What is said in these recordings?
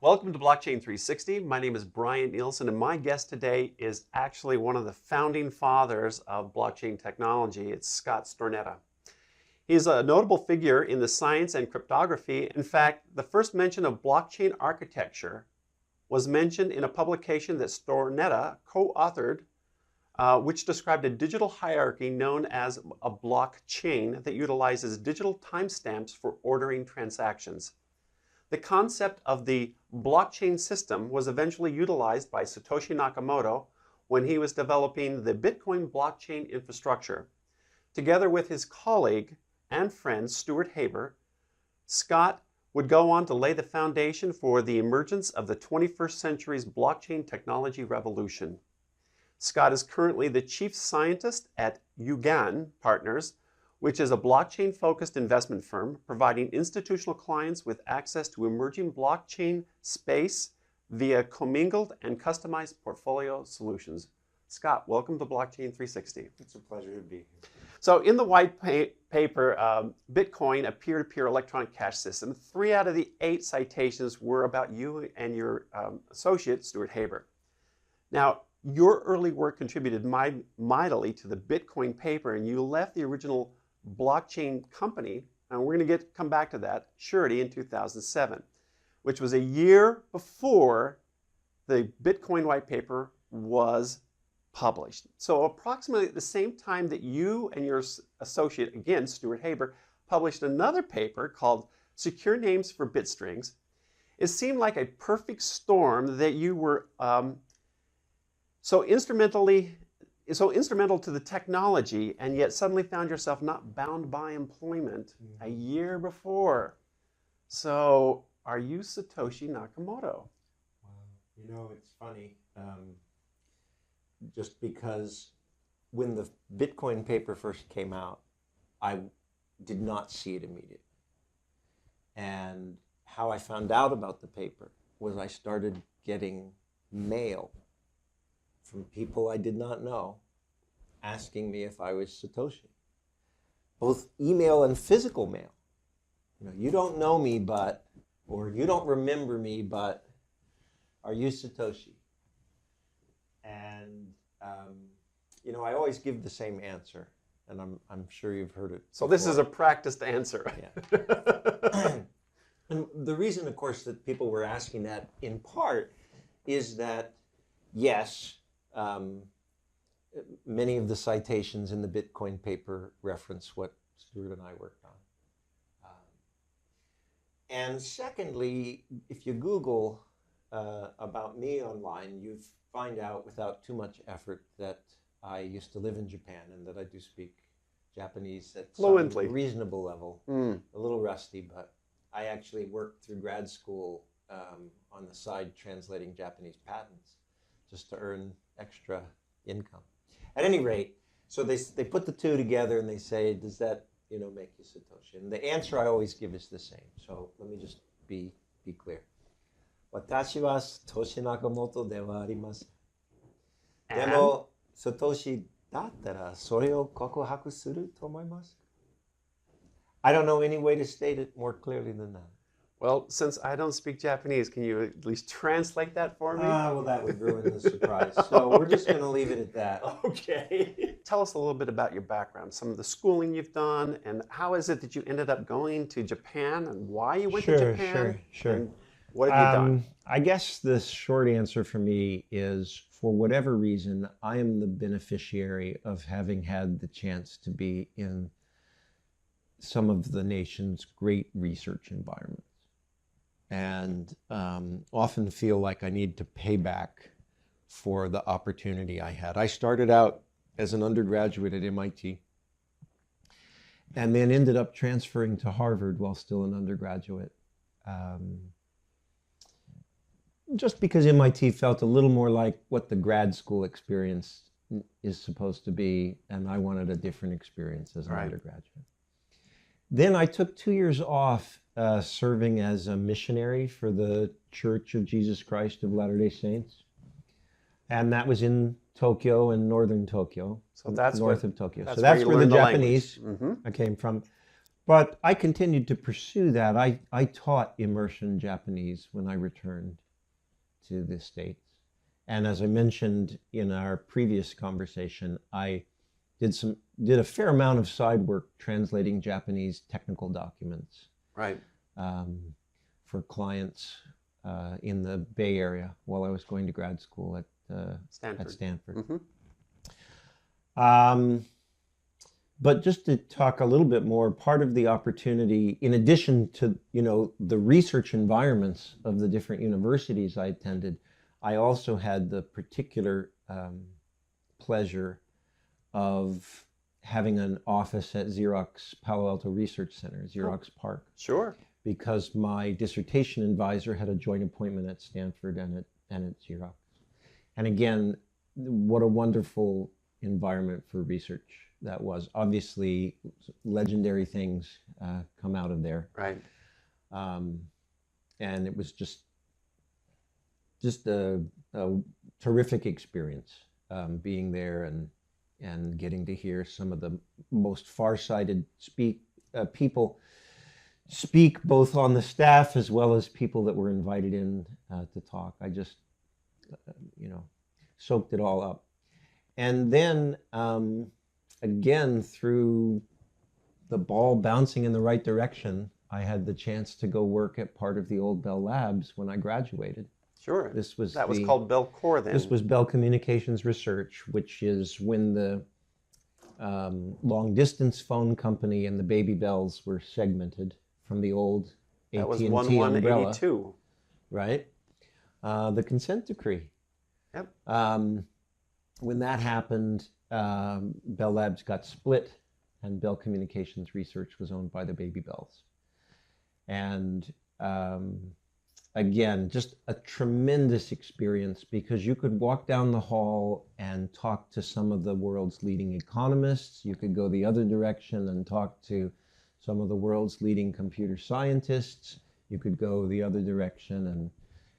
Welcome to Blockchain360. My name is Brian Nielsen, and my guest today is actually one of the founding fathers of blockchain technology. It's Scott Stornetta. He's a notable figure in the science and cryptography. In fact, the first mention of blockchain architecture was mentioned in a publication that Stornetta co-authored, which described a digital hierarchy known as a blockchain that utilizes digital timestamps for ordering transactions. The concept of the blockchain system was eventually utilized by Satoshi Nakamoto when he was developing the Bitcoin blockchain infrastructure. Together with his colleague and friend Stuart Haber, Scott would go on to lay the foundation for the emergence of the 21st century's blockchain technology revolution. Scott is currently the chief scientist at Yugan Partners, which is a blockchain-focused investment firm providing institutional clients with access to emerging blockchain space via commingled and customized portfolio solutions. Scott, welcome to Blockchain360. It's a pleasure to be here. So in the white paper, Bitcoin, a peer-to-peer electronic cash system, 3 out of the 8 citations were about you and your associate, Stuart Haber. Now, your early work contributed mightily to the Bitcoin paper, and you left the original blockchain company, and we're going to come back to that, Surety, in 2007, which was a year before the Bitcoin white paper was published. So approximately at the same time that you and your associate, again, Stuart Haber, published another paper called Secure Names for Bitstrings, it seemed like a perfect storm that you were so instrumental to the technology, and yet suddenly found yourself not bound by employment a year before. So, are you Satoshi Nakamoto? You know, it's funny, just because when the Bitcoin paper first came out, I did not see it immediately. And how I found out about the paper was I started getting mail from people I did not know asking me if I was Satoshi. Both email and physical mail. You know, you don't know me, but, or you don't remember me, but are you Satoshi? And, you know, I always give the same answer, and I'm sure you've heard it So before. this is a practiced answer. Yeah. And the reason, of course, that people were asking that in part is that, yes, many of the citations in the Bitcoin paper reference what Stuart and I worked on. And secondly, if you Google about me online, you find out without too much effort that I used to live in Japan and that I do speak Japanese at fluently, some reasonable level. A little rusty, but I actually worked through grad school on the side translating Japanese patents just to earn extra income. At any rate, so they put the two together and they say, does that, you know, make you Satoshi? And the answer I always give is the same. So let me just be clear. Watashi wa Satoshi Nakamoto de wa arimasen. Demo Satoshi dattara sore o kokuhaku suru to omoimasu. I don't know any way to state it more clearly than that. Well, since I don't speak Japanese, can you at least translate that for me? Well, that would ruin the surprise. So we're just going to leave it at that. Okay. Tell us a little bit about your background, some of the schooling you've done, and how is it that you ended up going to Japan, and why you went to Japan? Sure. And what have you done? I guess the short answer for me is, for whatever reason, I am the beneficiary of having had the chance to be in some of the nation's great research environments. And often feel like I need to pay back for the opportunity I had. I started out as an undergraduate at MIT and then ended up transferring to Harvard while still an undergraduate. Just because MIT felt a little more like what the grad school experience is supposed to be, and I wanted a different experience as an undergraduate. Then I took 2 years off serving as a missionary for the Church of Jesus Christ of Latter-day Saints. And that was in Tokyo and northern Tokyo, So that's north of Tokyo. That's so that's where the learned Japanese language. I came from. But I continued to pursue that. I taught immersion Japanese when I returned to the States. And as I mentioned in our previous conversation, I did a fair amount of side work translating Japanese technical documents, Right. for clients in the Bay Area while I was going to grad school at Stanford. Mm-hmm. But just to talk a little bit more, part of the opportunity, in addition to the research environments of the different universities I attended, I also had the particular pleasure of having an office at Xerox Palo Alto Research Center, Xerox Park. Sure. Because my dissertation advisor had a joint appointment at Stanford and at Xerox. And again, what a wonderful environment for research that was. Obviously, legendary things come out of there. Right. And it was just a terrific experience being there and getting to hear some of the most far-sighted people speak, both on the staff as well as people that were invited in to talk. I just, soaked it all up. And then, again, through the ball bouncing in the right direction, I had the chance to go work at part of the old Bell Labs when I graduated. Sure. This was called Bell Core then. This was Bell Communications Research, which is when the long distance phone company and the Baby Bells were segmented from the old That was AT&T 1182. umbrella, right? The consent decree. Yep. When that happened, Bell Labs got split, and Bell Communications Research was owned by the Baby Bells. And again, just a tremendous experience, because you could walk down the hall and talk to some of the world's leading economists. You could go the other direction and talk to some of the world's leading computer scientists. You could go the other direction, and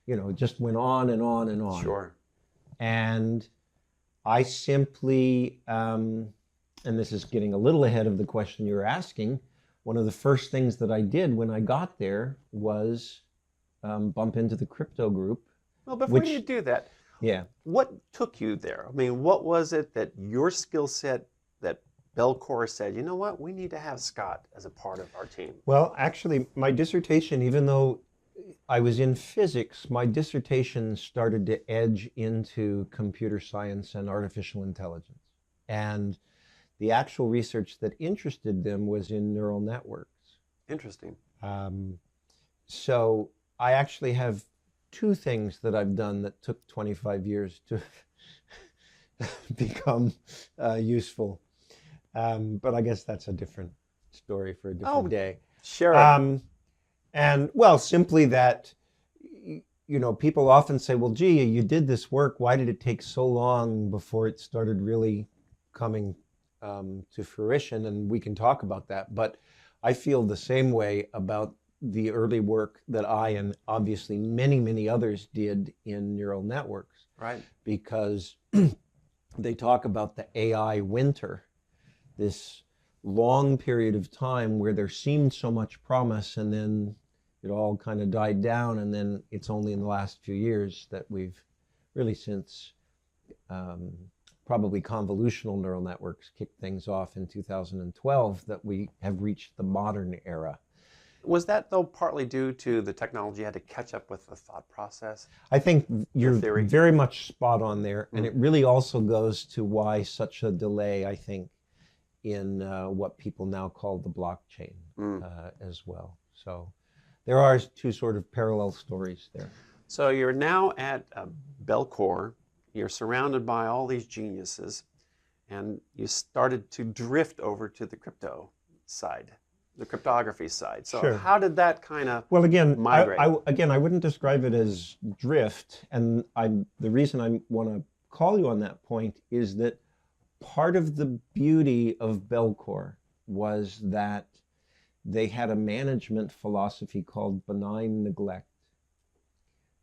it just went on and on and on. Sure. And I simply, and this is getting a little ahead of the question you were asking, one of the first things that I did when I got there was bump into the crypto group. Well, before you do that, yeah, what took you there? I mean, what was it that your skill set, that Bell Core said, you know what, we need to have Scott as a part of our team? Well, actually, my dissertation, even though I was in physics, my dissertation started to edge into computer science and artificial intelligence. And the actual research that interested them was in neural networks. Interesting. So I actually have two things that I've done that took 25 years to become useful. But I guess that's a different story for a different day. Sure. And well, simply that, people often say, well, gee, you did this work. Why did it take so long before it started really coming to fruition? And we can talk about that. But I feel the same way about the early work that I and obviously many, many others did in neural networks. Right. Because they talk about the AI winter, this long period of time where there seemed so much promise, and then it all kind of died down, and then it's only in the last few years that we've really, since probably convolutional neural networks kicked things off in 2012, that we have reached the modern era. Was that, though, partly due to the technology had to catch up with the thought process? I think you're very much spot on there, and it really also goes to why such a delay, I think, in what people now call the blockchain as well. So there are two sort of parallel stories there. So you're now at Bell Core. You're surrounded by all these geniuses, and you started to drift over to the crypto side, the cryptography side. So Sure. How did that kind of migrate? migrate? I wouldn't describe it as drift, and the reason I want to call you on that point is that part of the beauty of Bell Core was that they had a management philosophy called benign neglect,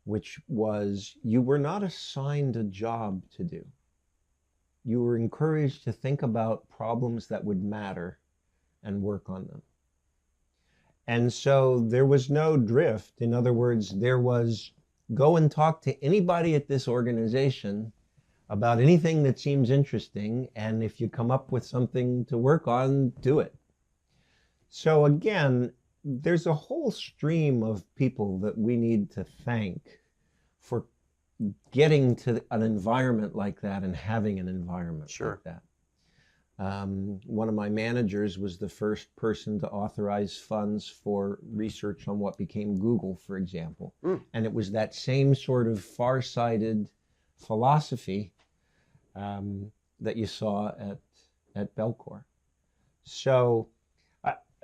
which was you were not assigned a job to do. You were encouraged to think about problems that would matter and work on them. And so there was no drift. In other words, there was go and talk to anybody at this organization about anything that seems interesting, and if you come up with something to work on, do it. So again, there's a whole stream of people that we need to thank for getting to an environment like that and having an environment like that. One of my managers was the first person to authorize funds for research on what became Google, for example. And it was that same sort of far-sighted philosophy that you saw at Belcore. So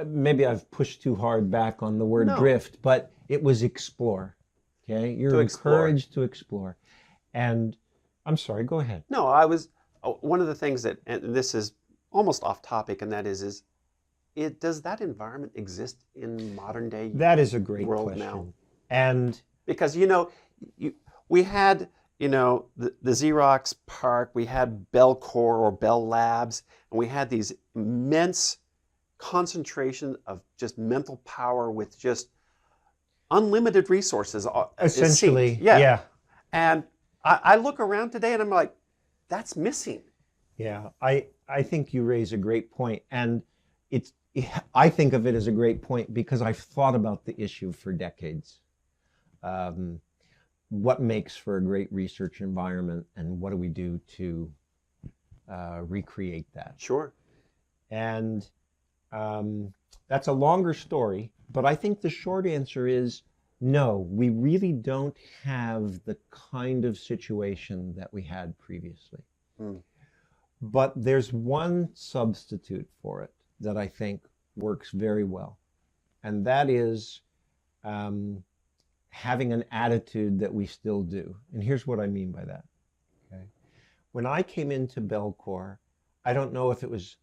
maybe I've pushed too hard back on the word drift, but it was explore. Okay, you're encouraged to explore. And I'm sorry, go ahead. No, one of the things that, and this is almost off topic, and that is does that environment exist in modern day that is a great world question. now? And because we had the Xerox PARC, we had Belcore or Bell Labs, and we had these immense concentration of just mental power with just unlimited resources. Essentially, yeah. And I look around today and I'm like, that's missing. Yeah, I think you raise a great point, and I think of it as a great point because I've thought about the issue for decades. What makes for a great research environment, and what do we do to recreate that? Sure. And that's a longer story, but I think the short answer is no, we really don't have the kind of situation that we had previously. But there's one substitute for it that I think works very well, and that is having an attitude that we still do. And here's what I mean by that. Okay, when I came into Belcore, I don't know if it was,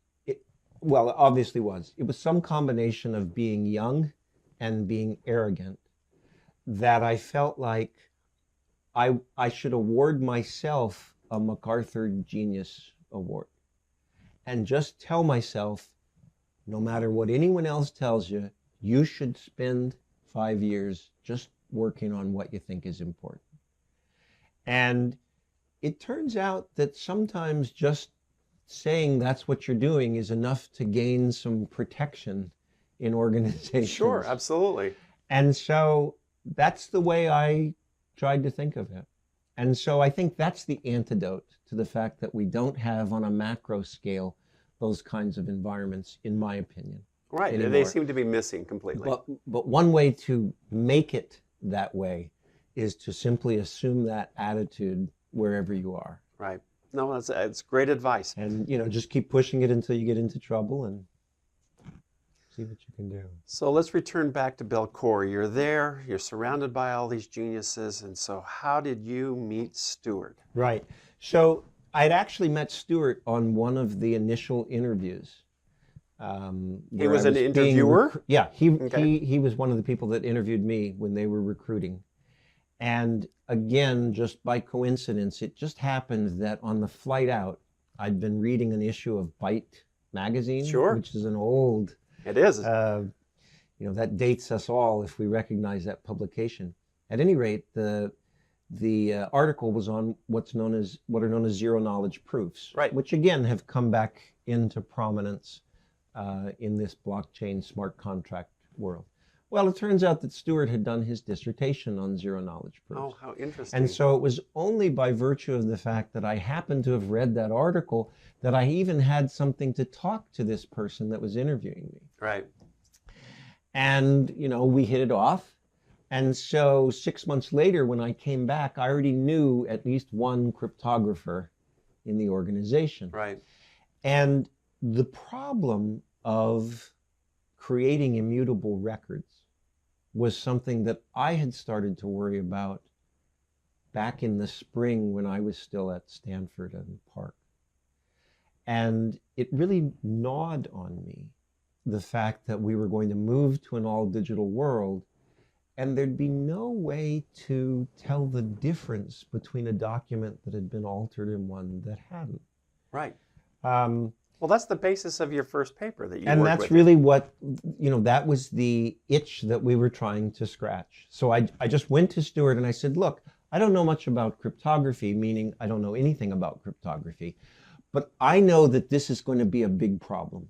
well, it obviously was. It was some combination of being young and being arrogant that I felt like I should award myself a MacArthur Genius Award and just tell myself, no matter what anyone else tells you, you should spend 5 years just working on what you think is important. And it turns out that sometimes just saying that's what you're doing is enough to gain some protection in organizations. Sure, absolutely. And so that's the way I tried to think of it. And so I think that's the antidote to the fact that we don't have on a macro scale those kinds of environments, in my opinion. Right, anymore. They seem to be missing completely. But one way to make it that way is to simply assume that attitude wherever you are. Right. No, that's great advice. And just keep pushing it until you get into trouble and see what you can do. So let's return back to Belcore. You're there, you're surrounded by all these geniuses, and so how did you meet Stuart? Right. So I'd actually met Stuart on one of the initial interviews. He was an interviewer? Yeah, he was one of the people that interviewed me when they were recruiting. And again, just by coincidence, it just happened that on the flight out, I'd been reading an issue of Byte magazine, Sure. which is an old... It is. That dates us all if we recognize that publication. At any rate, the article was on what are known as zero knowledge proofs, right, which again have come back into prominence in this blockchain smart contract world. Well, it turns out that Stuart had done his dissertation on zero knowledge proofs. Oh, how interesting. And so it was only by virtue of the fact that I happened to have read that article that I even had something to talk to this person that was interviewing me. Right. And, we hit it off. And so 6 months later, when I came back, I already knew at least one cryptographer in the organization. Right. And the problem of creating immutable records was something that I had started to worry about back in the spring when I was still at Stanford and Park. And it really gnawed on me, the fact that we were going to move to an all-digital world, and there'd be no way to tell the difference between a document that had been altered and one that hadn't. Right. Well, Well, that's the basis of your first paper that you And worked that's with. really what, that was the itch that we were trying to scratch. So I just went to Stuart and I said, look, I don't know much about cryptography, meaning I don't know anything about cryptography, but I know that this is going to be a big problem.